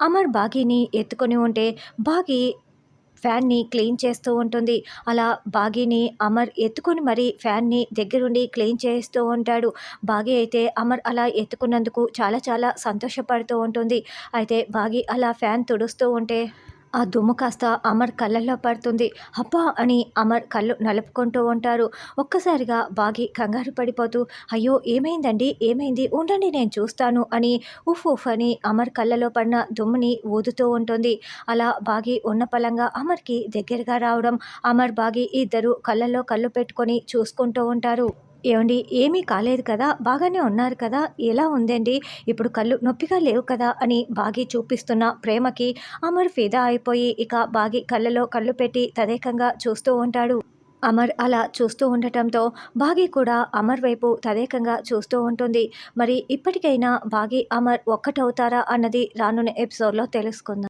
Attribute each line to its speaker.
Speaker 1: అమర్ బాగీని ఎత్తుకొని ఉంటే బాగీ ఫ్యాన్‌ని క్లీన్ చేస్తూ ఉంటుంది. అలా బాగీని అమర్ ఎత్తుకొని మరీ ఫ్యాన్‌ని దగ్గరుండి క్లీన్ చేస్తూ ఉంటాడు. బాగీ అయితే అమర్ అలా ఎత్తుకున్నందుకు చాలా చాలా సంతోషపడుతూ ఉంటుంది. అయితే బాగీ అలా ఫ్యాన్ తుడుస్తూ ఉంటే ఆ దుమ్ము కాస్త అమర్ కళ్ళల్లో పడుతుంది. అబ్బా! అని అమర్ కళ్ళు నలుపుకుంటూ ఉంటారు. ఒక్కసారిగా బాగీ కంగారు పడిపోతూ, అయ్యో! ఏమైందండి? ఏమైంది? ఉండండి నేను చూస్తాను అని ఉఫ్ ఉఫ్ అని అమర్ కళ్ళలో పడిన దుమ్ముని ఊదుతూ ఉంటుంది. అలా బాగీ ఉన్న పళంగా అమర్‌కి దగ్గరగా రావడం, అమర్, బాగీ ఇద్దరు కళ్ళల్లో కళ్ళు పెట్టుకొని చూసుకుంటూ ఉంటారు. ఏవండీ ఏమీ కాలేదు కదా! బాగానే ఉన్నారు కదా! ఎలా ఉందండి? ఇప్పుడు కళ్ళు నొప్పిగా లేవు కదా! అని బాగీ చూపిస్తున్న ప్రేమకి అమర్ ఫిదా అయిపోయి ఇక బాగీ కళ్ళలో కళ్ళు పెట్టి తదేకంగా చూస్తూ ఉంటాడు. అమర్ అలా చూస్తూ ఉండటంతో బాగీ కూడా అమర్ వైపు తదేకంగా చూస్తూ ఉంటుంది. మరి ఇప్పటికైనా బాగీ, అమర్ ఒక్కటవుతారా అన్నది రానున్న ఎపిసోడ్‌లో తెలుసుకుందాం.